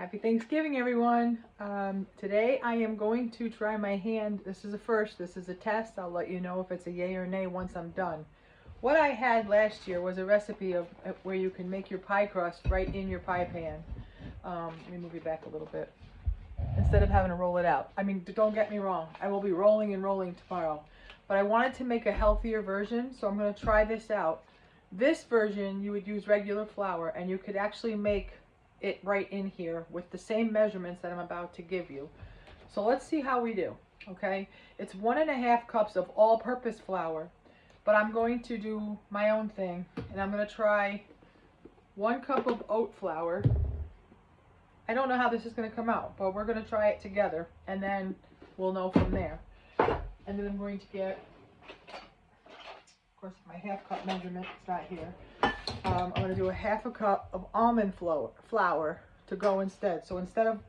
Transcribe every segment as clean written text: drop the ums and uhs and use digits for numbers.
Happy Thanksgiving, everyone. Today I am going to try my hand. This is a first. This is a test. I'll let you know if it's a yay or nay once I'm done. What I had last year was a recipe of where you can make your pie crust right in your pie pan. Let me move you back a little bit. Instead of having to roll it out. I mean, don't get me wrong. I will be rolling and rolling tomorrow. But I wanted to make a healthier version, so I'm going to try this out. This version, you would use regular flour, and you could actually make it right in here with the same measurements that I'm about to give you. So let's see how we do, okay? It's 1.5 cups of all-purpose flour, but I'm going to do my own thing, and I'm going to try 1 cup of oat flour. I don't know how this is going to come out, but we're going to try it together, and then we'll know from there. And then I'm going to get, of course, my 1/2 cup measurement, it's not here. I'm going to do a 1/2 cup of almond flour to go instead. So instead of,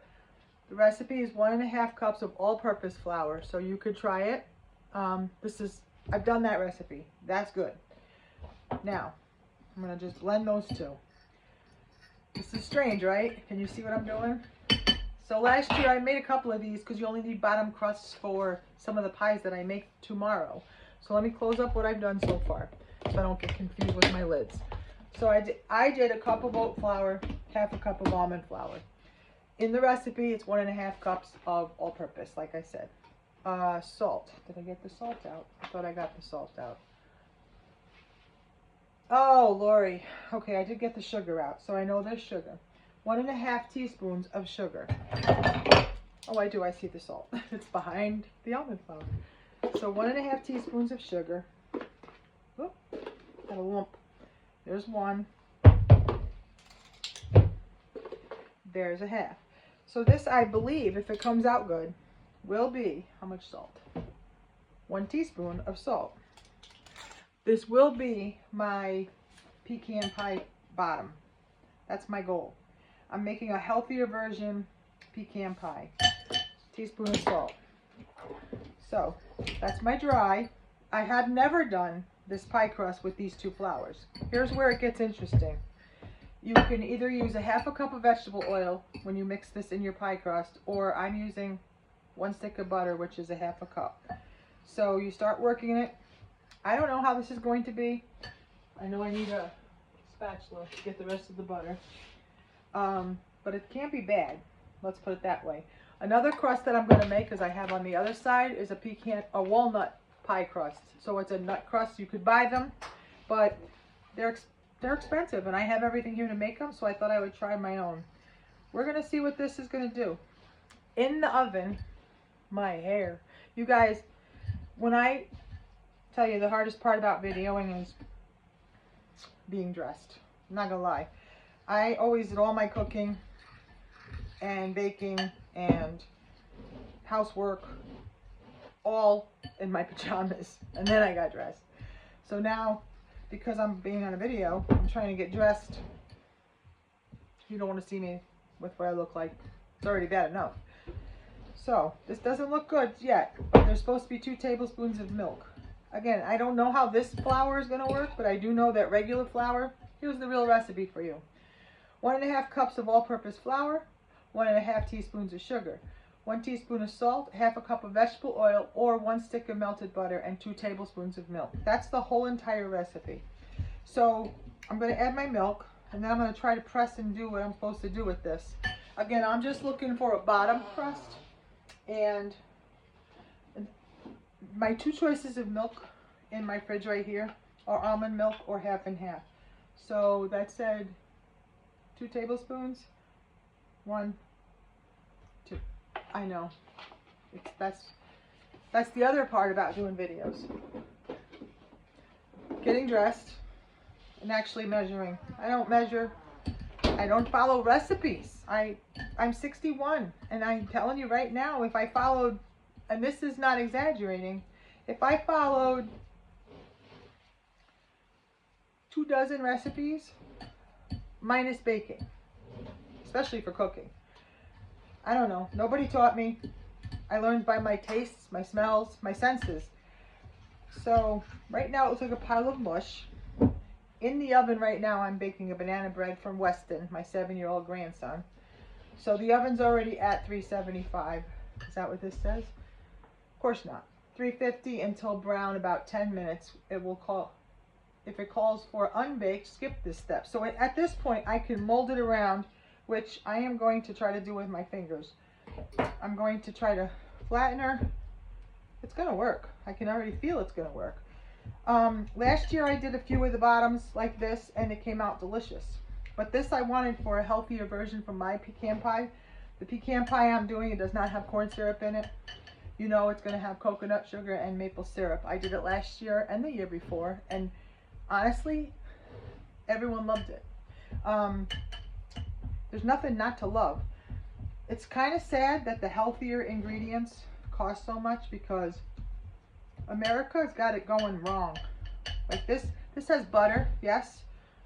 the recipe is 1.5 cups of all-purpose flour. So you could try it. I've done that recipe. That's good. Now, I'm going to just blend those two. This is strange, right? Can you see what I'm doing? So last year I made a couple of these because you only need bottom crusts for some of the pies that I make tomorrow. So let me close up what I've done so far so I don't get confused with my lids. So I did a cup of oat flour, 1/2 cup of almond flour. In the recipe, it's 1.5 cups of all-purpose, like I said. Salt. Did I get the salt out? I thought I got the salt out. Oh, Lori. Okay, I did get the sugar out, so I know there's sugar. 1.5 teaspoons of sugar. Oh, I do. I see the salt. It's behind the almond flour. So 1.5 teaspoons of sugar. Oop, got a lump. There's 1. There's a 1/2. So this, I believe, if it comes out good, will be, how much salt? 1 teaspoon of salt. This will be my pecan pie bottom. That's my goal. I'm making a healthier version pecan pie. Teaspoon of salt. So that's my dry. I have never done this pie crust with these 2 flours. Here's where it gets interesting. You can either use a 1/2 cup of vegetable oil when you mix this in your pie crust, or I'm using 1 stick of butter, which is a 1/2 cup. So you start working it. I don't know how this is going to be. I know I need a spatula to get the rest of the butter. But it can't be bad. Let's put it that way. Another crust that I'm going to make, as I have on the other side, is a walnut pie crust. So it's a nut crust. You could buy them, but they're expensive, and I have everything here to make them, so I thought I would try my own. We're going to see what this is going to do. In the oven, my hair. You guys, when I tell you the hardest part about videoing is being dressed. I'm not going to lie. I always did all my cooking and baking and housework all in my pajamas, and then I got dressed. So now, because I'm being on a video, I'm trying to get dressed. You don't want to see me with what I look like. It's already bad enough. So this doesn't look good yet, but there's supposed to be 2 tablespoons of milk. Again, I don't know how this flour is going to work, but I do know that regular flour, here's the real recipe for you. 1.5 cups of all-purpose flour, 1.5 teaspoons of sugar, 1 teaspoon of salt, 1/2 cup of vegetable oil, or 1 stick of melted butter, and 2 tablespoons of milk. That's the whole entire recipe. So I'm going to add my milk, and then I'm going to try to press and do what I'm supposed to do with this. Again, I'm just looking for a bottom crust, and my 2 choices of milk in my fridge right here are almond milk or 1/2 and 1/2. So that said 2 tablespoons. 1, 2. I know. That's the other part about doing videos. Getting dressed and actually measuring. I don't measure. I don't follow recipes. I'm 61, and I'm telling you right now, if I followed, and this is not exaggerating, if I followed 24 recipes, minus baking, especially for cooking. I don't know. Nobody taught me. I learned by my tastes, my smells, my senses. So right now it looks like a pile of mush. In the oven right now I'm baking a banana bread from Weston, my 7-year-old grandson. So the oven's already at 375. Is that what this says? Of course not. 350 until brown, about 10 minutes. It will call, if it calls for unbaked, skip this step. So at this point I can mold it around, which I am going to try to do with my fingers. I'm going to try to flatten her. It's gonna work. I can already feel it's gonna work. Last year I did a few of the bottoms like this and it came out delicious. But this I wanted for a healthier version from my pecan pie. The pecan pie I'm doing, it does not have corn syrup in it. You know it's going to have coconut sugar and maple syrup. I did it last year and the year before, and honestly, everyone loved it. There's nothing not to love. It's kind of sad that the healthier ingredients cost so much because America's got it going wrong. Like this has butter, yes.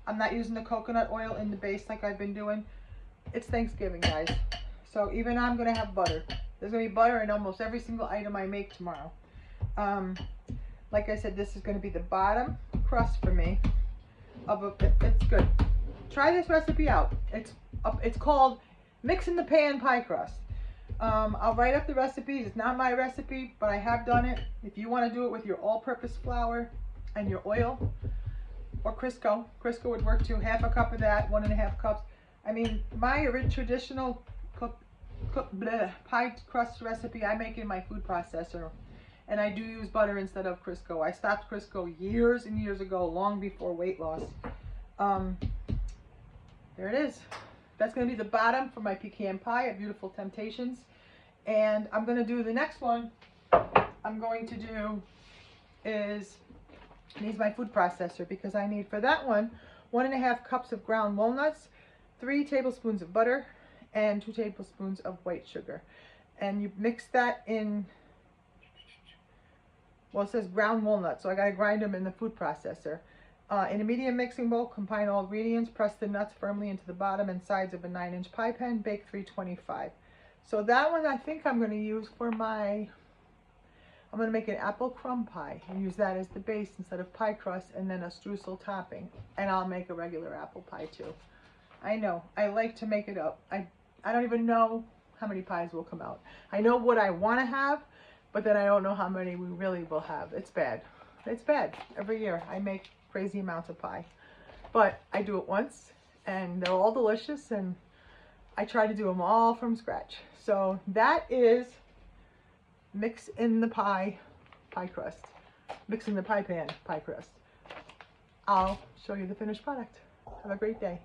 I'm not using the coconut oil in the base like I've been doing. It's Thanksgiving, guys. So even I'm going to have butter. There's going to be butter in almost every single item I make tomorrow. Like I said, this is going to be the bottom crust for me. It's good. Try this recipe out. It's called Mixing the Pan Pie Crust. I'll write up the recipes. It's not my recipe, but I have done it. If you want to do it with your all-purpose flour and your oil, or Crisco would work too. Half a cup of that, 1.5 cups. I mean, my traditional pie crust recipe I make in my food processor, and I do use butter instead of Crisco. I stopped Crisco years and years ago, long before weight loss. There it is. That's going to be the bottom for my pecan pie at Beautiful Temptations. And I'm going to do the next one. I'm going to do is needs my food processor because I need for that one 1.5 cups of ground walnuts, 3 tablespoons of butter, and 2 tablespoons of white sugar. And you mix that in, well, it says ground walnuts, so I got to grind them in the food processor. In a medium mixing bowl, combine all ingredients, press the nuts firmly into the bottom and sides of a 9-inch pie pan, bake 325. So that one I think I'm going to use for my, I'm going to make an apple crumb pie and use that as the base instead of pie crust, and then a streusel topping. And I'll make a regular apple pie too. I know, I like to make it up. I don't even know how many pies will come out. I know what I want to have, but then I don't know how many we really will have. It's bad. It's bad. Every year I make crazy amounts of pie. But I do it once and they're all delicious, and I try to do them all from scratch. So that is mix in the pie crust. Mix in the pie pan pie crust. I'll show you the finished product. Have a great day.